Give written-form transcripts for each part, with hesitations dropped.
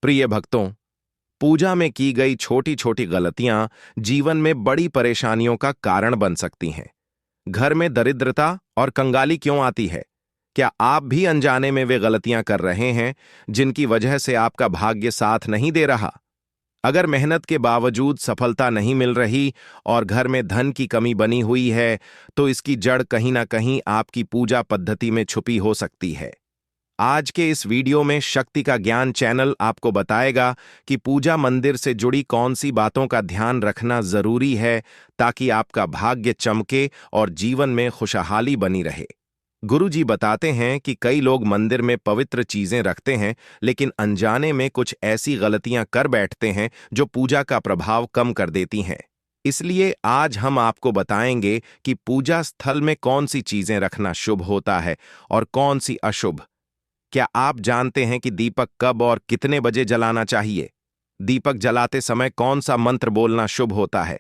प्रिय भक्तों, पूजा में की गई छोटी छोटी गलतियां जीवन में बड़ी परेशानियों का कारण बन सकती हैं। घर में दरिद्रता और कंगाली क्यों आती है? क्या आप भी अनजाने में वे गलतियां कर रहे हैं जिनकी वजह से आपका भाग्य साथ नहीं दे रहा? अगर मेहनत के बावजूद सफलता नहीं मिल रही और घर में धन की कमी बनी हुई है, तो इसकी जड़ कहीं ना कहीं आपकी पूजा पद्धति में छुपी हो सकती है। आज के इस वीडियो में शक्ति का ज्ञान चैनल आपको बताएगा कि पूजा मंदिर से जुड़ी कौन सी बातों का ध्यान रखना जरूरी है ताकि आपका भाग्य चमके और जीवन में खुशहाली बनी रहे। गुरुजी बताते हैं कि कई लोग मंदिर में पवित्र चीजें रखते हैं, लेकिन अनजाने में कुछ ऐसी गलतियां कर बैठते हैं जो पूजा का प्रभाव कम कर देती हैं। इसलिए आज हम आपको बताएंगे कि पूजा स्थल में कौन सी चीजें रखना शुभ होता है और कौन सी अशुभ। क्या आप जानते हैं कि दीपक कब और कितने बजे जलाना चाहिए? दीपक जलाते समय कौन सा मंत्र बोलना शुभ होता है?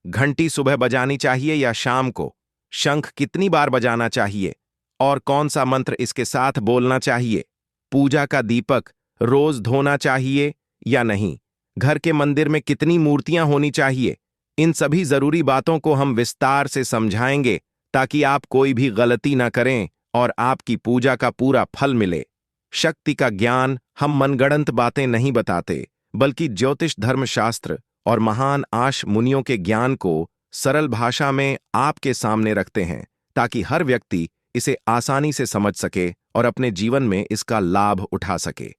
घंटी सुबह बजानी चाहिए या शाम को? शंख कितनी बार बजाना चाहिए और कौन सा मंत्र इसके साथ बोलना चाहिए? पूजा का दीपक रोज धोना चाहिए या नहीं? घर के मंदिर में कितनी मूर्तियां होनी चाहिए? इन सभी जरूरी बातों को हम विस्तार से समझाएंगे ताकि आप कोई भी गलती न करें और आपकी पूजा का पूरा फल मिले। शक्ति का ज्ञान हम मनगढ़ंत बातें नहीं बताते, बल्कि ज्योतिष धर्मशास्त्र और महान आश मुनियों के ज्ञान को सरल भाषा में आपके सामने रखते हैं ताकि हर व्यक्ति इसे आसानी से समझ सके और अपने जीवन में इसका लाभ उठा सके।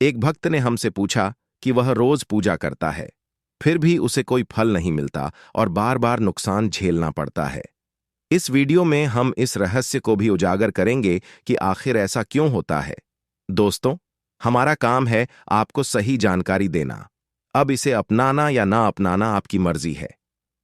एक भक्त ने हमसे पूछा कि वह रोज पूजा करता है, फिर भी उसे कोई फल नहीं मिलता और बार बार नुकसान झेलना पड़ता है। इस वीडियो में हम इस रहस्य को भी उजागर करेंगे कि आखिर ऐसा क्यों होता है। दोस्तों, हमारा काम है आपको सही जानकारी देना। अब इसे अपनाना या ना अपनाना आपकी मर्जी है,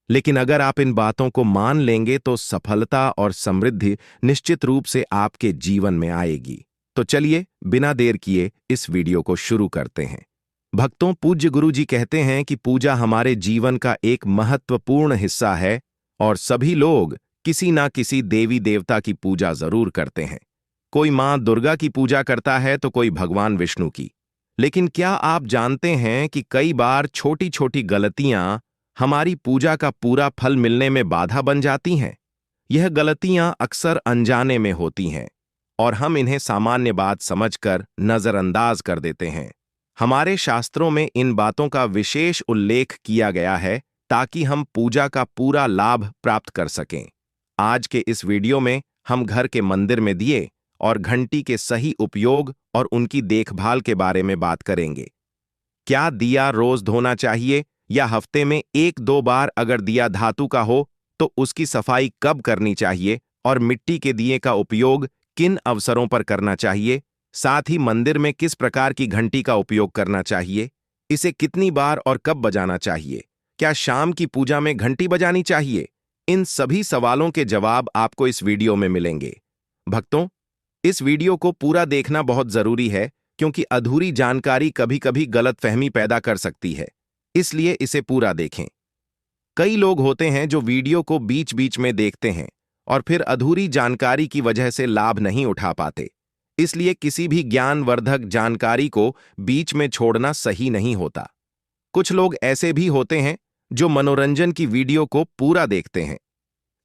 लेकिन अगर आप इन बातों को मान लेंगे तो सफलता और समृद्धि निश्चित रूप से आपके जीवन में आएगी। तो चलिए बिना देर किए इस वीडियो को शुरू करते हैं। भक्तों, पूज्य गुरु जी कहते हैं कि पूजा हमारे जीवन का एक महत्वपूर्ण हिस्सा है और सभी लोग किसी ना किसी देवी देवता की पूजा जरूर करते हैं। कोई मां दुर्गा की पूजा करता है तो कोई भगवान विष्णु की। लेकिन क्या आप जानते हैं कि कई बार छोटी छोटी गलतियां हमारी पूजा का पूरा फल मिलने में बाधा बन जाती हैं? यह गलतियां अक्सर अनजाने में होती हैं और हम इन्हें सामान्य बात समझकर नजरअंदाज कर देते हैं। हमारे शास्त्रों में इन बातों का विशेष उल्लेख किया गया है ताकि हम पूजा का पूरा लाभ प्राप्त कर सकें। आज के इस वीडियो में हम घर के मंदिर में दिए और घंटी के सही उपयोग और उनकी देखभाल के बारे में बात करेंगे। क्या दिया रोज धोना चाहिए या हफ्ते में 1-2 बार? अगर दिया धातु का हो तो उसकी सफाई कब करनी चाहिए और मिट्टी के दिए का उपयोग किन अवसरों पर करना चाहिए? साथ ही मंदिर में किस प्रकार की घंटी का उपयोग करना चाहिए? इसे कितनी बार और कब बजाना चाहिए? क्या शाम की पूजा में घंटी बजानी चाहिए? इन सभी सवालों के जवाब आपको इस वीडियो में मिलेंगे। भक्तों, इस वीडियो को पूरा देखना बहुत जरूरी है क्योंकि अधूरी जानकारी कभी कभी गलतफहमी पैदा कर सकती है, इसलिए इसे पूरा देखें। कई लोग होते हैं जो वीडियो को बीच बीच में देखते हैं और फिर अधूरी जानकारी की वजह से लाभ नहीं उठा पाते। इसलिए किसी भी ज्ञानवर्धक जानकारी को बीच में छोड़ना सही नहीं होता। कुछ लोग ऐसे भी होते हैं जो मनोरंजन की वीडियो को पूरा देखते हैं,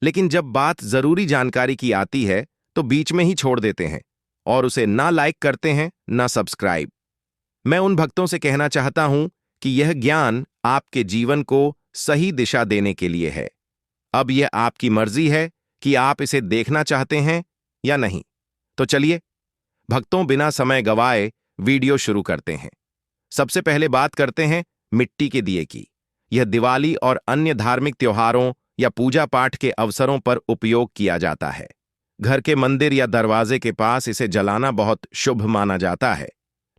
लेकिन जब बात जरूरी जानकारी की आती है तो बीच में ही छोड़ देते हैं और उसे ना लाइक करते हैं ना सब्सक्राइब। मैं उन भक्तों से कहना चाहता हूं कि यह ज्ञान आपके जीवन को सही दिशा देने के लिए है। अब यह आपकी मर्जी है कि आप इसे देखना चाहते हैं या नहीं। तो चलिए भक्तों, बिना समय गवाए वीडियो शुरू करते हैं। सबसे पहले बात करते हैं मिट्टी के दिए की। यह दिवाली और अन्य धार्मिक त्योहारों या पूजा पाठ के अवसरों पर उपयोग किया जाता है। घर के मंदिर या दरवाजे के पास इसे जलाना बहुत शुभ माना जाता है,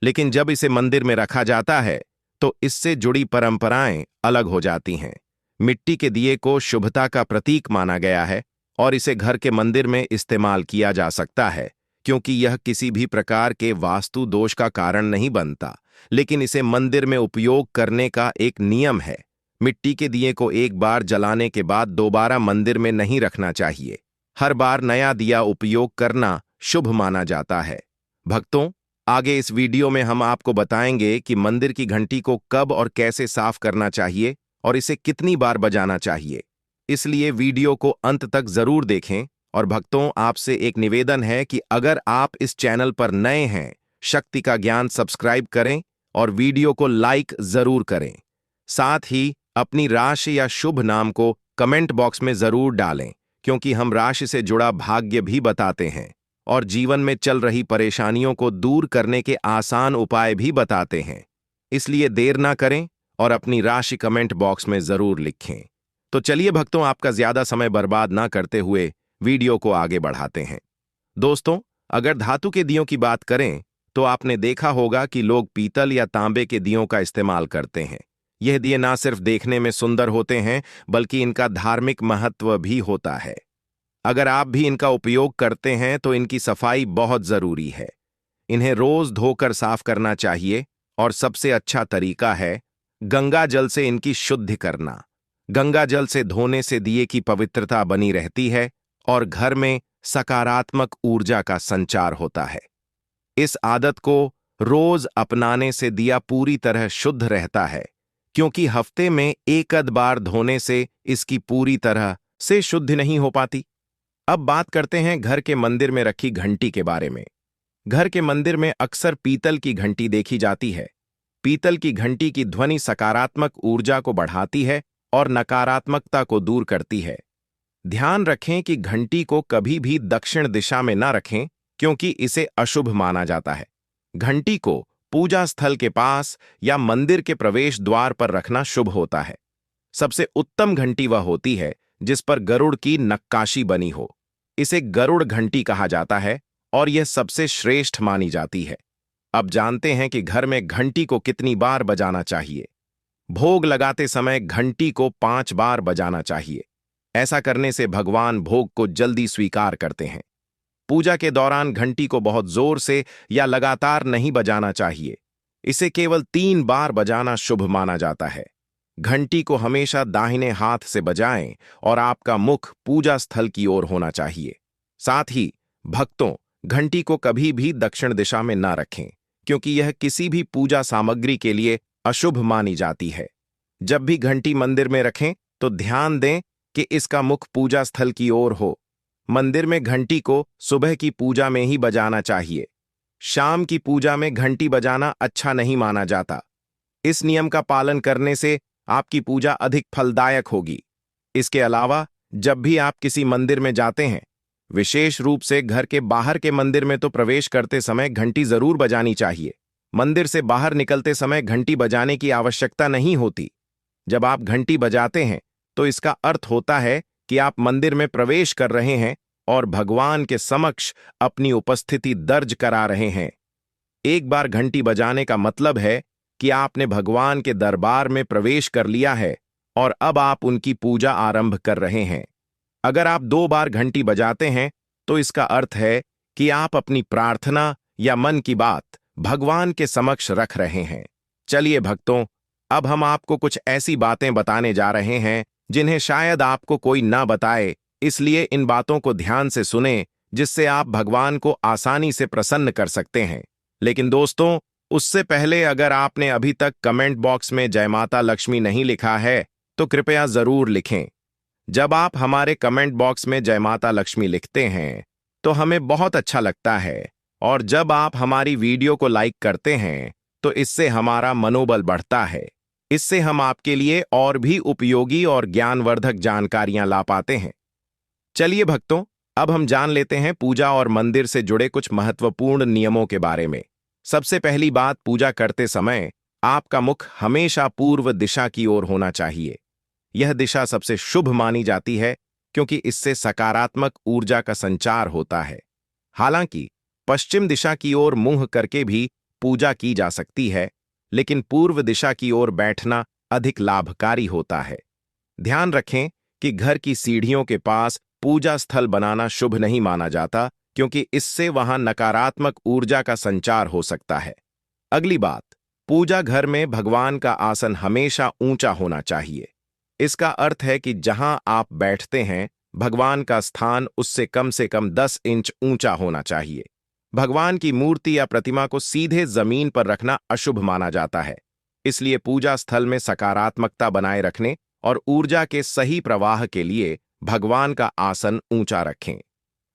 लेकिन जब इसे मंदिर में रखा जाता है तो इससे जुड़ी परंपराएं अलग हो जाती हैं। मिट्टी के दिए को शुभता का प्रतीक माना गया है और इसे घर के मंदिर में इस्तेमाल किया जा सकता है क्योंकि यह किसी भी प्रकार के वास्तु दोष का कारण नहीं बनता, लेकिन इसे मंदिर में उपयोग करने का एक नियम है। मिट्टी के दिए को एक बार जलाने के बाद दोबारा मंदिर में नहीं रखना चाहिए। हर बार नया दिया उपयोग करना शुभ माना जाता है। भक्तों, आगे इस वीडियो में हम आपको बताएंगे कि मंदिर की घंटी को कब और कैसे साफ करना चाहिए और इसे कितनी बार बजाना चाहिए। इसलिए वीडियो को अंत तक जरूर देखें। और भक्तों, आपसे एक निवेदन है कि अगर आप इस चैनल पर नए हैं, शक्ति का ज्ञान सब्सक्राइब करें और वीडियो को लाइक जरूर करें। साथ ही अपनी राशि या शुभ नाम को कमेंट बॉक्स में जरूर डालें, क्योंकि हम राशि से जुड़ा भाग्य भी बताते हैं और जीवन में चल रही परेशानियों को दूर करने के आसान उपाय भी बताते हैं। इसलिए देर ना करें और अपनी राशि कमेंट बॉक्स में जरूर लिखें। तो चलिए भक्तों, आपका ज्यादा समय बर्बाद ना करते हुए वीडियो को आगे बढ़ाते हैं। दोस्तों, अगर धातु के दियों की बात करें तो आपने देखा होगा कि लोग पीतल या तांबे के दियों का इस्तेमाल करते हैं। यह दिए ना सिर्फ देखने में सुंदर होते हैं, बल्कि इनका धार्मिक महत्व भी होता है। अगर आप भी इनका उपयोग करते हैं तो इनकी सफाई बहुत जरूरी है। इन्हें रोज धोकर साफ करना चाहिए और सबसे अच्छा तरीका है गंगा जल से इनकी शुद्धि करना। गंगा जल से धोने से दिए की पवित्रता बनी रहती है और घर में सकारात्मक ऊर्जा का संचार होता है। इस आदत को रोज अपनाने से दिया पूरी तरह शुद्ध रहता है, क्योंकि हफ्ते में एक आध बार धोने से इसकी पूरी तरह से शुद्धि नहीं हो पाती। अब बात करते हैं घर के मंदिर में रखी घंटी के बारे में। घर के मंदिर में अक्सर पीतल की घंटी देखी जाती है। पीतल की घंटी की ध्वनि सकारात्मक ऊर्जा को बढ़ाती है और नकारात्मकता को दूर करती है। ध्यान रखें कि घंटी को कभी भी दक्षिण दिशा में न रखें, क्योंकि इसे अशुभ माना जाता है। घंटी को पूजा स्थल के पास या मंदिर के प्रवेश द्वार पर रखना शुभ होता है। सबसे उत्तम घंटी वह होती है जिस पर गरुड़ की नक्काशी बनी हो। इसे गरुड़ घंटी कहा जाता है और यह सबसे श्रेष्ठ मानी जाती है। अब जानते हैं कि घर में घंटी को कितनी बार बजाना चाहिए। भोग लगाते समय घंटी को 5 बार बजाना चाहिए। ऐसा करने से भगवान भोग को जल्दी स्वीकार करते हैं। पूजा के दौरान घंटी को बहुत जोर से या लगातार नहीं बजाना चाहिए। इसे केवल 3 बार बजाना शुभ माना जाता है। घंटी को हमेशा दाहिने हाथ से बजाएं और आपका मुख पूजा स्थल की ओर होना चाहिए। साथ ही भक्तों, घंटी को कभी भी दक्षिण दिशा में ना रखें, क्योंकि यह किसी भी पूजा सामग्री के लिए अशुभ मानी जाती है। जब भी घंटी मंदिर में रखें तो ध्यान दें कि इसका मुख पूजा स्थल की ओर हो। मंदिर में घंटी को सुबह की पूजा में ही बजाना चाहिए। शाम की पूजा में घंटी बजाना अच्छा नहीं माना जाता। इस नियम का पालन करने से आपकी पूजा अधिक फलदायक होगी। इसके अलावा जब भी आप किसी मंदिर में जाते हैं, विशेष रूप से घर के बाहर के मंदिर में, तो प्रवेश करते समय घंटी जरूर बजानी चाहिए। मंदिर से बाहर निकलते समय घंटी बजाने की आवश्यकता नहीं होती। जब आप घंटी बजाते हैं तो इसका अर्थ होता है कि आप मंदिर में प्रवेश कर रहे हैं और भगवान के समक्ष अपनी उपस्थिति दर्ज करा रहे हैं। एक बार घंटी बजाने का मतलब है कि आपने भगवान के दरबार में प्रवेश कर लिया है और अब आप उनकी पूजा आरंभ कर रहे हैं। अगर आप 2 बार घंटी बजाते हैं तो इसका अर्थ है कि आप अपनी प्रार्थना या मन की बात भगवान के समक्ष रख रहे हैं। चलिए भक्तों, अब हम आपको कुछ ऐसी बातें बताने जा रहे हैं जिन्हें शायद आपको कोई ना बताए, इसलिए इन बातों को ध्यान से सुनें, जिससे आप भगवान को आसानी से प्रसन्न कर सकते हैं। लेकिन दोस्तों, उससे पहले अगर आपने अभी तक कमेंट बॉक्स में जय माता लक्ष्मी नहीं लिखा है तो कृपया जरूर लिखें। जब आप हमारे कमेंट बॉक्स में जय माता लक्ष्मी लिखते हैं तो हमें बहुत अच्छा लगता है, और जब आप हमारी वीडियो को लाइक करते हैं तो इससे हमारा मनोबल बढ़ता है। इससे हम आपके लिए और भी उपयोगी और ज्ञानवर्धक जानकारियां ला पाते हैं। चलिए भक्तों, अब हम जान लेते हैं पूजा और मंदिर से जुड़े कुछ महत्वपूर्ण नियमों के बारे में। सबसे पहली बात, पूजा करते समय आपका मुख हमेशा पूर्व दिशा की ओर होना चाहिए। यह दिशा सबसे शुभ मानी जाती है, क्योंकि इससे सकारात्मक ऊर्जा का संचार होता है। हालांकि पश्चिम दिशा की ओर मुंह करके भी पूजा की जा सकती है, लेकिन पूर्व दिशा की ओर बैठना अधिक लाभकारी होता है। ध्यान रखें कि घर की सीढ़ियों के पास पूजा स्थल बनाना शुभ नहीं माना जाता, क्योंकि इससे वहां नकारात्मक ऊर्जा का संचार हो सकता है। अगली बात, पूजा घर में भगवान का आसन हमेशा ऊंचा होना चाहिए। इसका अर्थ है कि जहां आप बैठते हैं, भगवान का स्थान उससे कम 10 इंच ऊंचा होना चाहिए। भगवान की मूर्ति या प्रतिमा को सीधे जमीन पर रखना अशुभ माना जाता है। इसलिए पूजा स्थल में सकारात्मकता बनाए रखने और ऊर्जा के सही प्रवाह के लिए भगवान का आसन ऊंचा रखें।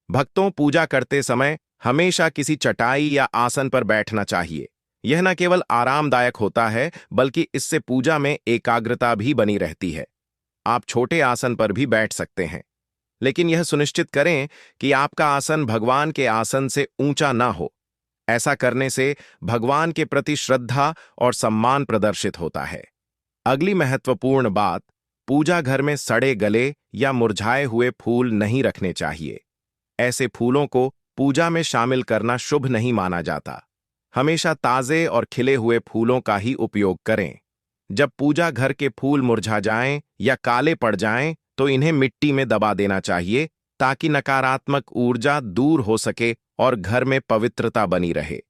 भक्तों, पूजा करते समय हमेशा किसी चटाई या आसन पर बैठना चाहिए। यह न केवल आरामदायक होता है, बल्कि इससे पूजा में एकाग्रता भी बनी रहती है। आप छोटे आसन पर भी बैठ सकते हैं, लेकिन यह सुनिश्चित करें कि आपका आसन भगवान के आसन से ऊंचा ना हो। ऐसा करने से भगवान के प्रति श्रद्धा और सम्मान प्रदर्शित होता है। अगली महत्वपूर्ण बात, पूजा घर में सड़े गले या मुरझाए हुए फूल नहीं रखने चाहिए। ऐसे फूलों को पूजा में शामिल करना शुभ नहीं माना जाता। हमेशा ताजे और खिले हुए फूलों का ही उपयोग करें। जब पूजा घर के फूल मुरझा जाएं या काले पड़ जाएं, तो इन्हें मिट्टी में दबा देना चाहिए, ताकि नकारात्मक ऊर्जा दूर हो सके और घर में पवित्रता बनी रहे।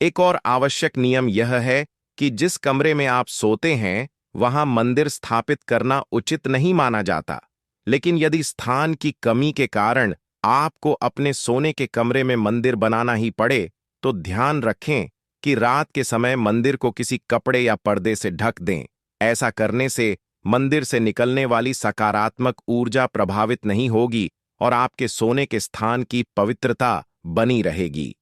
एक और आवश्यक नियम यह है कि जिस कमरे में आप सोते हैं, वहां मंदिर स्थापित करना उचित नहीं माना जाता। लेकिन यदि स्थान की कमी के कारण आपको अपने सोने के कमरे में मंदिर बनाना ही पड़े, तो ध्यान रखें कि रात के समय मंदिर को किसी कपड़े या पर्दे से ढक दें। ऐसा करने से मंदिर से निकलने वाली सकारात्मक ऊर्जा प्रभावित नहीं होगी और आपके सोने के स्थान की पवित्रता बनी रहेगी।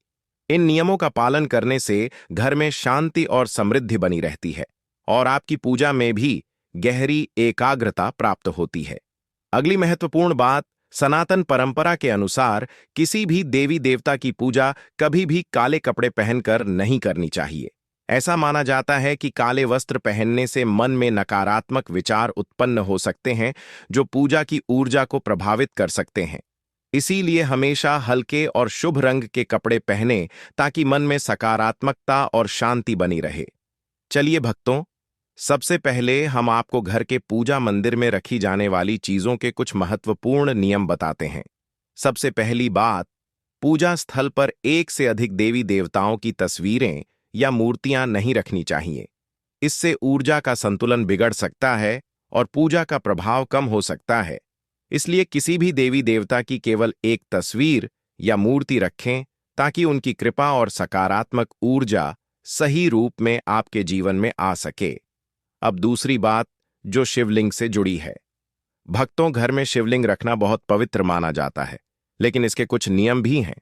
इन नियमों का पालन करने से घर में शांति और समृद्धि बनी रहती है और आपकी पूजा में भी गहरी एकाग्रता प्राप्त होती है। अगली महत्वपूर्ण बात, सनातन परंपरा के अनुसार किसी भी देवी देवता की पूजा कभी भी काले कपड़े पहनकर नहीं करनी चाहिए। ऐसा माना जाता है कि काले वस्त्र पहनने से मन में नकारात्मक विचार उत्पन्न हो सकते हैं, जो पूजा की ऊर्जा को प्रभावित कर सकते हैं। इसीलिए हमेशा हल्के और शुभ रंग के कपड़े पहने, ताकि मन में सकारात्मकता और शांति बनी रहे। चलिए भक्तों, सबसे पहले हम आपको घर के पूजा मंदिर में रखी जाने वाली चीजों के कुछ महत्वपूर्ण नियम बताते हैं। सबसे पहली बात, पूजा स्थल पर एक से अधिक देवी देवताओं की तस्वीरें या मूर्तियां नहीं रखनी चाहिए। इससे ऊर्जा का संतुलन बिगड़ सकता है और पूजा का प्रभाव कम हो सकता है। इसलिए किसी भी देवी देवता की केवल एक तस्वीर या मूर्ति रखें, ताकि उनकी कृपा और सकारात्मक ऊर्जा सही रूप में आपके जीवन में आ सके। अब दूसरी बात, जो शिवलिंग से जुड़ी है। भक्तों, घर में शिवलिंग रखना बहुत पवित्र माना जाता है, लेकिन इसके कुछ नियम भी हैं।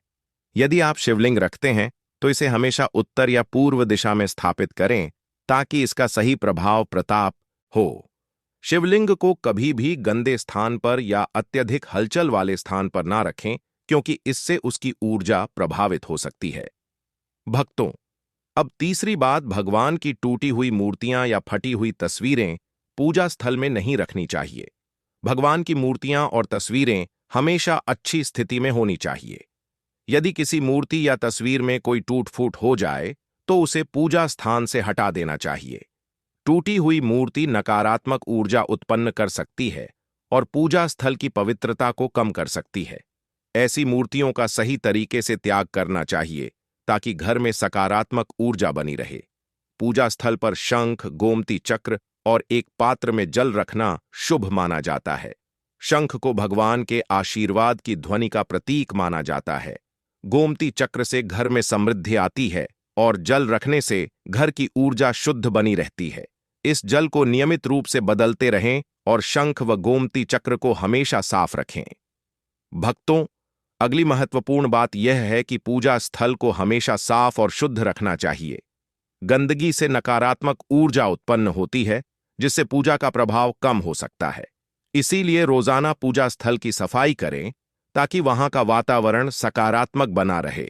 यदि आप शिवलिंग रखते हैं, तो इसे हमेशा उत्तर या पूर्व दिशा में स्थापित करें, ताकि इसका सही प्रभाव प्रताप हो। शिवलिंग को कभी भी गंदे स्थान पर या अत्यधिक हलचल वाले स्थान पर ना रखें, क्योंकि इससे उसकी ऊर्जा प्रभावित हो सकती है। भक्तों, अब तीसरी बात, भगवान की टूटी हुई मूर्तियां या फटी हुई तस्वीरें पूजा स्थल में नहीं रखनी चाहिए। भगवान की मूर्तियां और तस्वीरें हमेशा अच्छी स्थिति में होनी चाहिए। यदि किसी मूर्ति या तस्वीर में कोई टूट फूट हो जाए, तो उसे पूजा स्थान से हटा देना चाहिए। टूटी हुई मूर्ति नकारात्मक ऊर्जा उत्पन्न कर सकती है और पूजा स्थल की पवित्रता को कम कर सकती है। ऐसी मूर्तियों का सही तरीके से त्याग करना चाहिए, ताकि घर में सकारात्मक ऊर्जा बनी रहे। पूजा स्थल पर शंख, गोमती चक्र और एक पात्र में जल रखना शुभ माना जाता है। शंख को भगवान के आशीर्वाद की ध्वनि का प्रतीक माना जाता है। गोमती चक्र से घर में समृद्धि आती है और जल रखने से घर की ऊर्जा शुद्ध बनी रहती है। इस जल को नियमित रूप से बदलते रहें और शंख व गोमती चक्र को हमेशा साफ रखें। भक्तों, अगली महत्वपूर्ण बात यह है कि पूजा स्थल को हमेशा साफ और शुद्ध रखना चाहिए। गंदगी से नकारात्मक ऊर्जा उत्पन्न होती है, जिससे पूजा का प्रभाव कम हो सकता है। इसीलिए रोजाना पूजा स्थल की सफाई करें, ताकि वहां का वातावरण सकारात्मक बना रहे।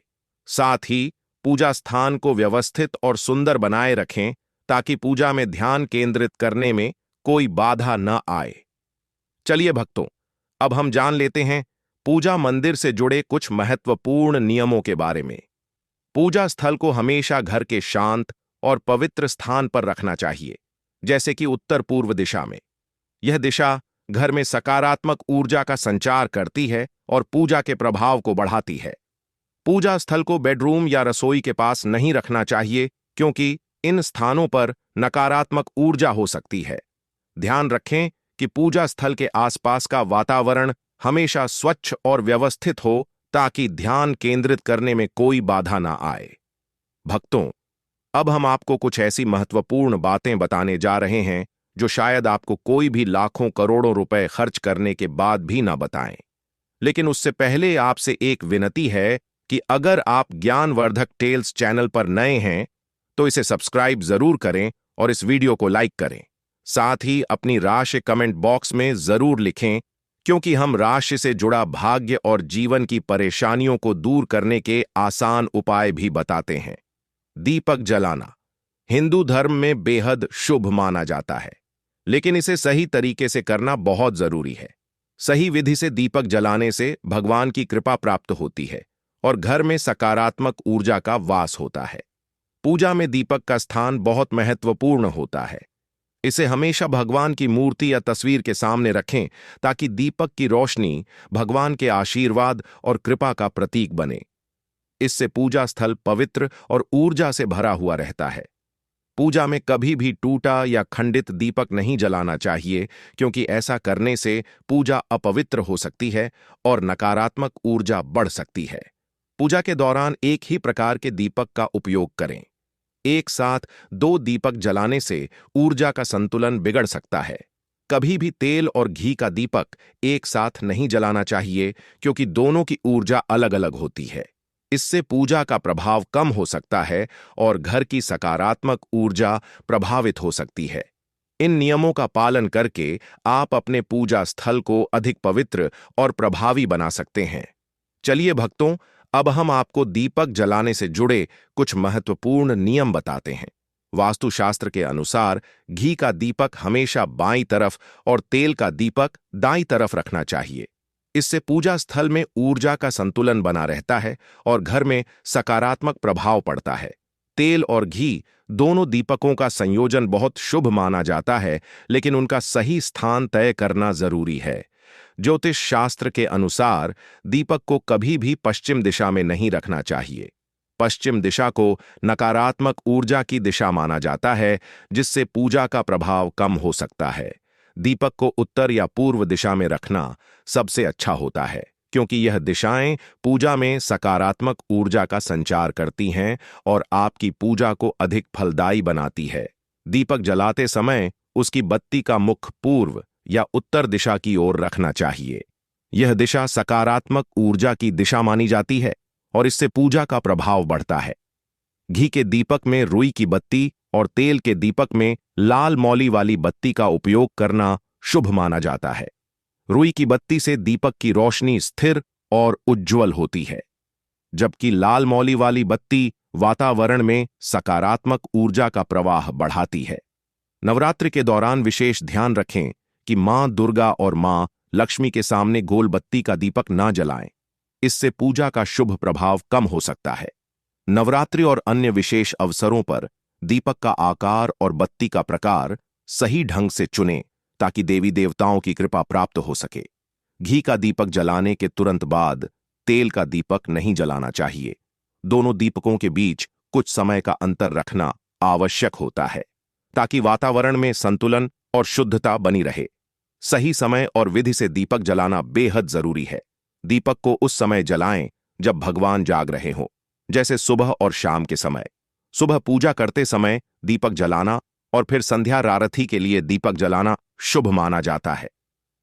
साथ ही पूजा स्थान को व्यवस्थित और सुंदर बनाए रखें, ताकि पूजा में ध्यान केंद्रित करने में कोई बाधा न आए। चलिए भक्तों, अब हम जान लेते हैं पूजा मंदिर से जुड़े कुछ महत्वपूर्ण नियमों के बारे में। पूजा स्थल को हमेशा घर के शांत और पवित्र स्थान पर रखना चाहिए, जैसे कि उत्तर पूर्व दिशा में। यह दिशा घर में सकारात्मक ऊर्जा का संचार करती है और पूजा के प्रभाव को बढ़ाती है। पूजा स्थल को बेडरूम या रसोई के पास नहीं रखना चाहिए, क्योंकि इन स्थानों पर नकारात्मक ऊर्जा हो सकती है। ध्यान रखें कि पूजा स्थल के आसपास का वातावरण हमेशा स्वच्छ और व्यवस्थित हो, ताकि ध्यान केंद्रित करने में कोई बाधा ना आए। भक्तों, अब हम आपको कुछ ऐसी महत्वपूर्ण बातें बताने जा रहे हैं जो शायद आपको कोई भी लाखों करोड़ों रुपए खर्च करने के बाद भी ना बताएं। लेकिन उससे पहले आपसे एक विनती है कि अगर आप ज्ञानवर्धक टेल्स चैनल पर नए हैं तो इसे सब्सक्राइब जरूर करें और इस वीडियो को लाइक करें। साथ ही अपनी राशि कमेंट बॉक्स में जरूर लिखें, क्योंकि हम राशि से जुड़ा भाग्य और जीवन की परेशानियों को दूर करने के आसान उपाय भी बताते हैं। दीपक जलाना हिंदू धर्म में बेहद शुभ माना जाता है, लेकिन इसे सही तरीके से करना बहुत जरूरी है। सही विधि से दीपक जलाने से भगवान की कृपा प्राप्त होती है और घर में सकारात्मक ऊर्जा का वास होता है। पूजा में दीपक का स्थान बहुत महत्वपूर्ण होता है। इसे हमेशा भगवान की मूर्ति या तस्वीर के सामने रखें ताकि दीपक की रोशनी भगवान के आशीर्वाद और कृपा का प्रतीक बने। इससे पूजा स्थल पवित्र और ऊर्जा से भरा हुआ रहता है। पूजा में कभी भी टूटा या खंडित दीपक नहीं जलाना चाहिए, क्योंकि ऐसा करने से पूजा अपवित्र हो सकती है और नकारात्मक ऊर्जा बढ़ सकती है। पूजा के दौरान एक ही प्रकार के दीपक का उपयोग करें। एक साथ दो दीपक जलाने से ऊर्जा का संतुलन बिगड़ सकता है। कभी भी तेल और घी का दीपक एक साथ नहीं जलाना चाहिए, क्योंकि दोनों की ऊर्जा अलग अलग होती है। इससे पूजा का प्रभाव कम हो सकता है और घर की सकारात्मक ऊर्जा प्रभावित हो सकती है। इन नियमों का पालन करके आप अपने पूजा स्थल को अधिक पवित्र और प्रभावी बना सकते हैं। चलिए भक्तों, अब हम आपको दीपक जलाने से जुड़े कुछ महत्वपूर्ण नियम बताते हैं। वास्तुशास्त्र के अनुसार घी का दीपक हमेशा बाईं तरफ और तेल का दीपक दाईं तरफ रखना चाहिए। इससे पूजा स्थल में ऊर्जा का संतुलन बना रहता है और घर में सकारात्मक प्रभाव पड़ता है। तेल और घी दोनों दीपकों का संयोजन बहुत शुभ माना जाता है, लेकिन उनका सही स्थान तय करना जरूरी है। ज्योतिष शास्त्र के अनुसार दीपक को कभी भी पश्चिम दिशा में नहीं रखना चाहिए। पश्चिम दिशा को नकारात्मक ऊर्जा की दिशा माना जाता है, जिससे पूजा का प्रभाव कम हो सकता है। दीपक को उत्तर या पूर्व दिशा में रखना सबसे अच्छा होता है, क्योंकि यह दिशाएं पूजा में सकारात्मक ऊर्जा का संचार करती हैं और आपकी पूजा को अधिक फलदायी बनाती है। दीपक जलाते समय उसकी बत्ती का मुख पूर्व या उत्तर दिशा की ओर रखना चाहिए। यह दिशा सकारात्मक ऊर्जा की दिशा मानी जाती है और इससे पूजा का प्रभाव बढ़ता है। घी के दीपक में रुई की बत्ती और तेल के दीपक में लाल मौली वाली बत्ती का उपयोग करना शुभ माना जाता है। रुई की बत्ती से दीपक की रोशनी स्थिर और उज्ज्वल होती है, जबकि लाल मौली वाली बत्ती वातावरण में सकारात्मक ऊर्जा का प्रवाह बढ़ाती है। नवरात्रि के दौरान विशेष ध्यान रखें कि मां दुर्गा और मां लक्ष्मी के सामने गोल बत्ती का दीपक ना जलाएं। इससे पूजा का शुभ प्रभाव कम हो सकता है। नवरात्रि और अन्य विशेष अवसरों पर दीपक का आकार और बत्ती का प्रकार सही ढंग से चुनें ताकि देवी देवताओं की कृपा प्राप्त हो सके। घी का दीपक जलाने के तुरंत बाद तेल का दीपक नहीं जलाना चाहिए। दोनों दीपकों के बीच कुछ समय का अंतर रखना आवश्यक होता है, ताकि वातावरण में संतुलन और शुद्धता बनी रहे। सही समय और विधि से दीपक जलाना बेहद जरूरी है। दीपक को उस समय जलाएं जब भगवान जाग रहे हों, जैसे सुबह और शाम के समय। सुबह पूजा करते समय दीपक जलाना और फिर संध्या आरती के लिए दीपक जलाना शुभ माना जाता है।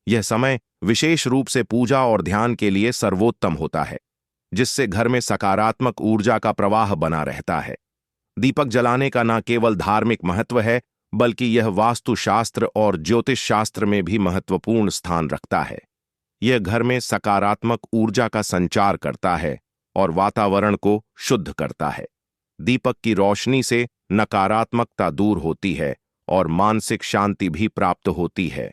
यह समय विशेष रूप से पूजा और ध्यान के लिए सर्वोत्तम होता है, जिससे घर में सकारात्मक ऊर्जा का प्रवाह बना रहता है। दीपक जलाने का न केवल धार्मिक महत्व है, बल्कि यह वास्तुशास्त्र और ज्योतिष शास्त्र में भी महत्वपूर्ण स्थान रखता है। यह घर में सकारात्मक ऊर्जा का संचार करता है और वातावरण को शुद्ध करता है। दीपक की रोशनी से नकारात्मकता दूर होती है और मानसिक शांति भी प्राप्त होती है।